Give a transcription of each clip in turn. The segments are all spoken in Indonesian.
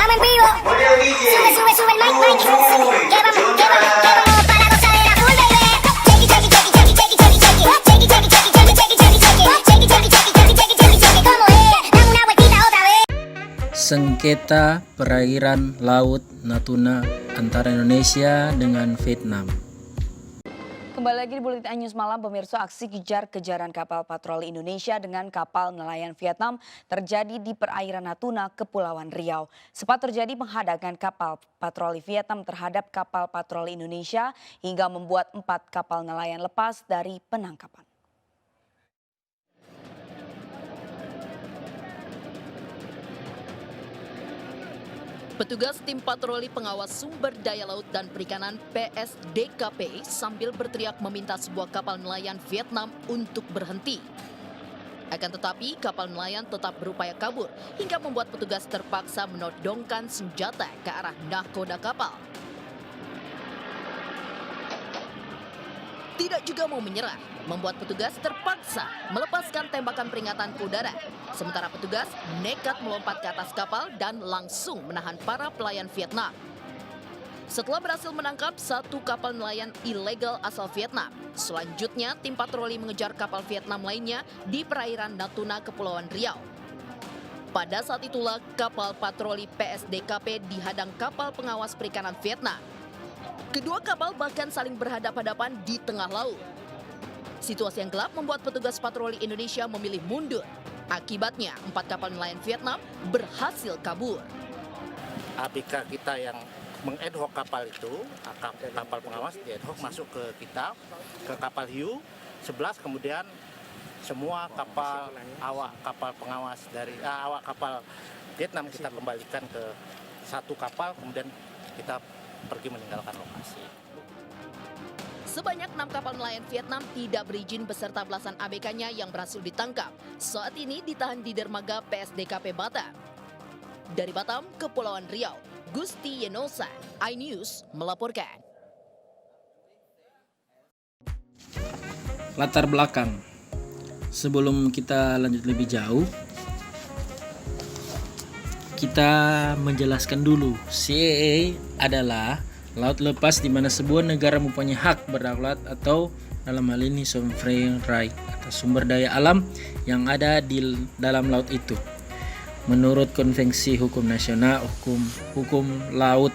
Estamos en vivo. Sube el mic, mic. Que vamos para gozar de la full, baby. Chequi, chequi, chequi, chequi, chequi, chequi, chequi. Chequi, chequi, chequi, chequi, chequi, chequi, chequi. Chequi, chequi, chequi, chequi, chequi, chequi, chequi. ¿Cómo es? Dame una vueltita otra vez. Sengketa perairan laut Natuna antara Indonesia dengan Vietnam. Kembali lagi di Buletin News Malam, pemirsa. Aksi kejar-kejaran kapal patroli Indonesia dengan kapal nelayan Vietnam terjadi di perairan Natuna, Kepulauan Riau. Sempat terjadi penghadangan kapal patroli Vietnam terhadap kapal patroli Indonesia hingga membuat 4 kapal nelayan lepas dari penangkapan. Petugas tim patroli pengawas sumber daya laut dan perikanan PSDKP sambil berteriak meminta sebuah kapal nelayan Vietnam untuk berhenti. Akan tetapi kapal nelayan tetap berupaya kabur hingga membuat petugas terpaksa menodongkan senjata ke arah nahkoda kapal. Tidak juga mau menyerah, membuat petugas terpaksa melepaskan tembakan peringatan ke udara. Sementara petugas nekat melompat ke atas kapal dan langsung menahan para pelayan Vietnam. Setelah berhasil menangkap 1 kapal nelayan ilegal asal Vietnam, selanjutnya tim patroli mengejar kapal Vietnam lainnya di perairan Natuna, Kepulauan Riau. Pada saat itulah kapal patroli PSDKP dihadang kapal pengawas perikanan Vietnam. Kedua kapal bahkan saling berhadapan-hadapan di tengah laut. Situasi yang gelap membuat petugas patroli Indonesia memilih mundur. Akibatnya 4 kapal nelayan Vietnam berhasil kabur. ABK kita yang mengadhoc kapal itu, kapal pengawas di ad hoc masuk ke kita, ke kapal hiu 11, kemudian semua kapal awak kapal pengawas dari awak kapal Vietnam kita kembalikan ke 1 kapal, kemudian kita pergi meninggalkan lokasi. Sebanyak 6 kapal nelayan Vietnam tidak berizin beserta belasan ABK-nya yang berhasil ditangkap. Saat ini ditahan di dermaga PSDKP Batam. Dari Batam, Kepulauan Riau, Gusti Yenosa, iNews melaporkan. Latar belakang. Sebelum kita lanjut lebih jauh, kita menjelaskan dulu. CAA adalah laut lepas di mana sebuah negara mempunyai hak berdaulat atau dalam hal ini sovereign right atas sumber daya alam yang ada di dalam laut itu. Menurut Konvensi Hukum Nasional, hukum laut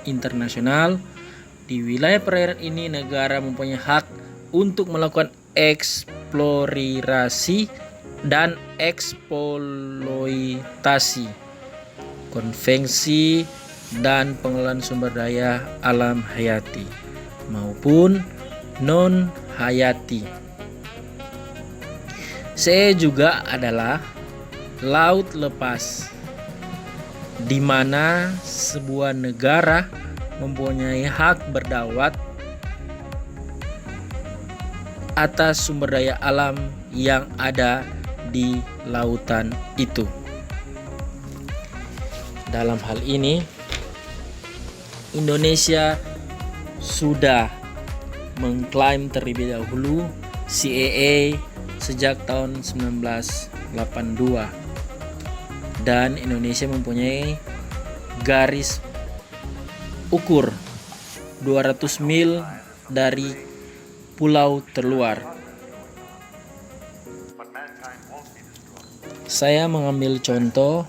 internasional, di wilayah perairan ini negara mempunyai hak untuk melakukan eksplorasi dan eksploitasi, konvensi dan pengelolaan sumber daya alam hayati maupun non hayati. CE juga adalah laut lepas di mana sebuah negara mempunyai hak berdaulat atas sumber daya alam yang ada di lautan itu. Dalam hal ini, Indonesia sudah mengklaim terlebih dahulu CAA sejak tahun 1982 dan Indonesia mempunyai garis ukur 200 mil dari pulau terluar. Saya mengambil contoh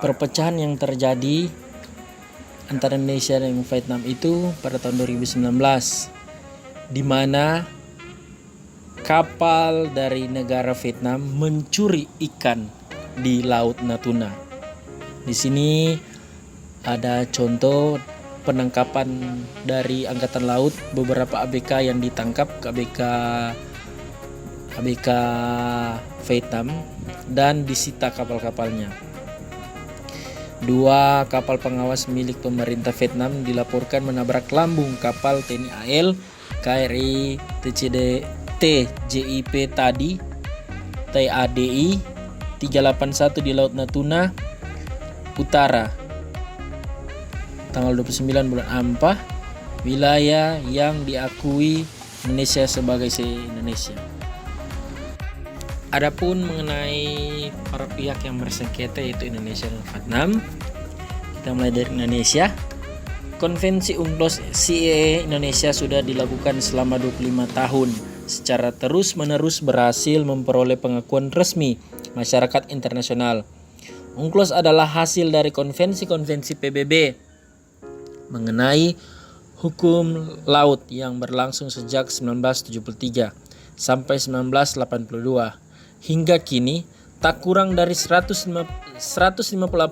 perpecahan yang terjadi antara Indonesia dan Vietnam itu pada tahun 2019, di mana kapal dari negara Vietnam mencuri ikan di Laut Natuna. Di sini ada contoh penangkapan dari Angkatan Laut, beberapa ABK yang ditangkap, ABK Vietnam, dan disita kapal-kapalnya. 2 kapal pengawas milik pemerintah Vietnam dilaporkan menabrak lambung kapal TNI AL KRI TJIP TADI 381 di Laut Natuna Utara tanggal 29 bulan Ampah, wilayah yang diakui Indonesia sebagai se-Indonesia. Adapun mengenai para pihak yang bersengketa yaitu Indonesia dan Vietnam, Kita mulai dari Indonesia. Konvensi UNCLOS CEE Indonesia sudah dilakukan selama 25 tahun. Secara terus-menerus berhasil memperoleh pengakuan resmi masyarakat internasional. UNCLOS adalah hasil dari konvensi-konvensi PBB mengenai hukum laut yang berlangsung sejak 1973 sampai 1982. Hingga kini, tak kurang dari 158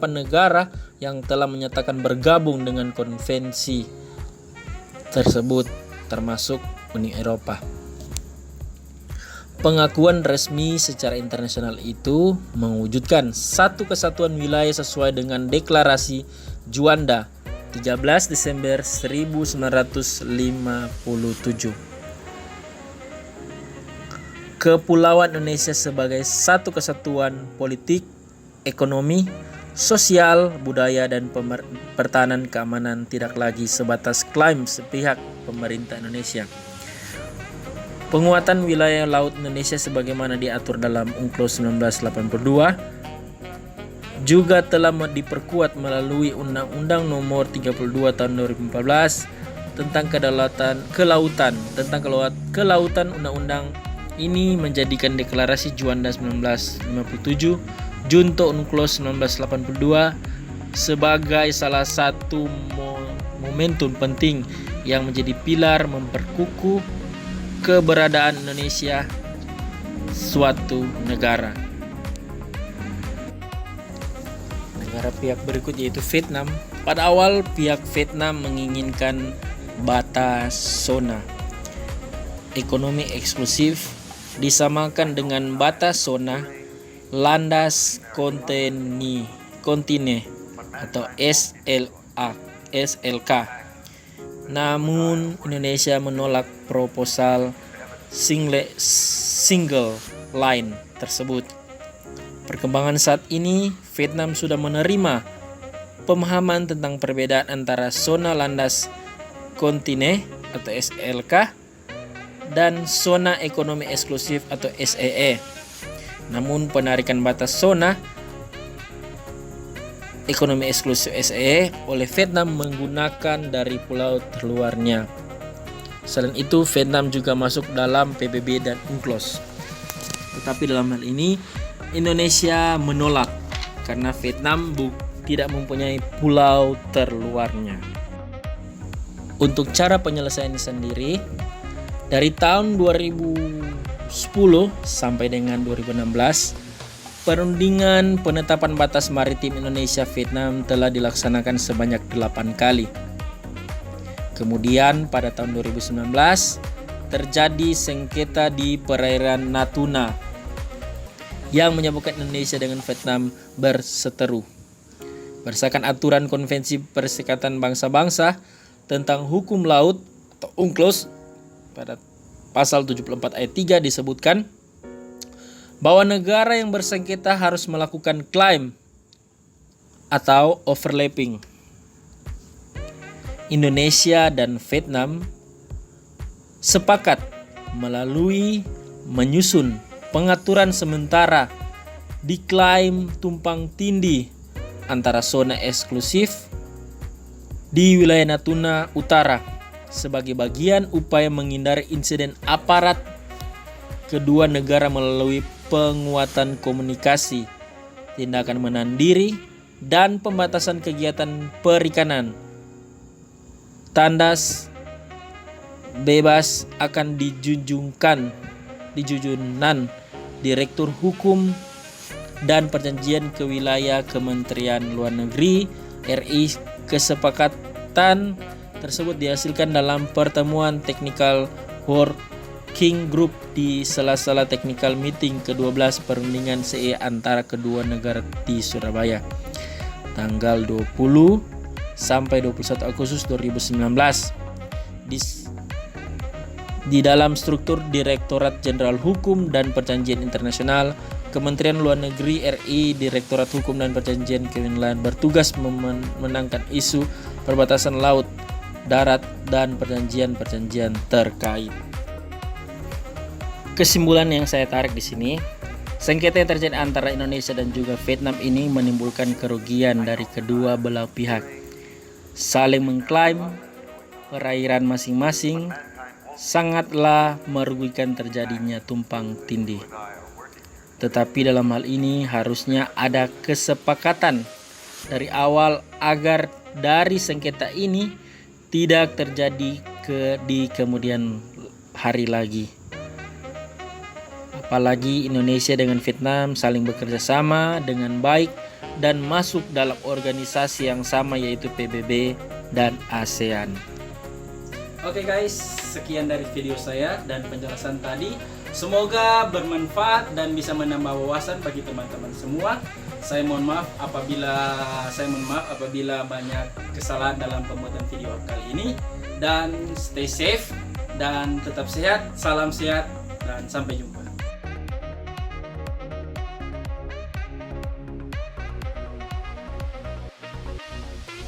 negara yang telah menyatakan bergabung dengan konvensi tersebut, termasuk Uni Eropa. Pengakuan resmi secara internasional itu mewujudkan satu kesatuan wilayah sesuai dengan Deklarasi Juanda 13 Desember 1957. Kepulauan Indonesia sebagai satu kesatuan politik, ekonomi, sosial, budaya, dan pertahanan keamanan tidak lagi sebatas klaim sepihak pemerintah Indonesia. Penguatan wilayah laut Indonesia sebagaimana diatur dalam UNCLOS 1982 juga telah diperkuat melalui Undang-Undang Nomor 32 Tahun 2014 tentang kelautan. Undang-undang ini menjadikan Deklarasi Juanda 1957 Junto UNCLOS 1982 sebagai salah satu momentum penting yang menjadi pilar memperkukuh keberadaan Indonesia suatu negara. Negara pihak berikut yaitu Vietnam. Pada awal pihak Vietnam menginginkan batas zona ekonomi eksklusif disamakan dengan batas zona landas kontine atau SLK. Namun Indonesia menolak proposal single line tersebut. Perkembangan saat ini, Vietnam sudah menerima pemahaman tentang perbedaan antara zona landas kontine atau SLK dan zona ekonomi eksklusif atau SEE. Namun penarikan batas zona ekonomi eksklusif SEE oleh Vietnam menggunakan dari pulau terluarnya. Selain itu, Vietnam juga masuk dalam PBB dan UNCLOS. Tetapi dalam hal ini Indonesia menolak karena Vietnam tidak mempunyai pulau terluarnya. Untuk cara penyelesaian sendiri, dari tahun 2010 sampai dengan 2016, perundingan penetapan batas maritim Indonesia-Vietnam telah dilaksanakan sebanyak 8 kali. Kemudian pada tahun 2019 terjadi sengketa di perairan Natuna yang menyebabkan Indonesia dengan Vietnam berseteru. Berdasarkan aturan Konvensi Perserikatan Bangsa-Bangsa tentang Hukum Laut atau UNCLOS pada pasal 74 ayat 3 disebutkan bahwa negara yang bersengketa harus melakukan klaim atau overlapping. Indonesia dan Vietnam sepakat menyusun pengaturan sementara diklaim tumpang tindih antara zona eksklusif di wilayah Natuna Utara sebagai bagian upaya menghindari insiden aparat kedua negara melalui penguatan komunikasi, tindakan menahan diri, dan pembatasan kegiatan perikanan. Tandas bebas akan dijujunan Direktur Hukum dan Perjanjian Kewilayah Kementerian Luar Negeri RI. Kesepakatan tersebut dihasilkan dalam pertemuan Technical Working Group di sela-sela Technical Meeting ke-12 perundingan CE antara kedua negara di Surabaya tanggal 20 sampai 21 Agustus 2019. Di dalam struktur Direktorat Jenderal Hukum dan Perjanjian Internasional, Kementerian Luar Negeri RI, Direktorat Hukum dan Perjanjian Kewilayahan bertugas memenangkan isu perbatasan laut, darat, dan perjanjian-perjanjian terkait. Kesimpulan yang saya tarik di sini, Sengketa yang terjadi antara Indonesia dan juga Vietnam ini menimbulkan kerugian dari kedua belah pihak. Saling mengklaim perairan masing-masing sangatlah merugikan terjadinya tumpang tindih. Tetapi dalam hal ini harusnya ada kesepakatan dari awal agar dari sengketa ini tidak terjadi di kemudian hari lagi. Apalagi Indonesia dengan Vietnam saling bekerja sama dengan baik dan masuk dalam organisasi yang sama yaitu PBB dan ASEAN. Oke guys, sekian dari video saya dan penjelasan tadi. Semoga bermanfaat dan bisa menambah wawasan bagi teman-teman semua. Saya mohon maaf apabila banyak kesalahan dalam pembuatan video kali ini. Dan stay safe dan tetap sehat. Salam sehat dan sampai jumpa.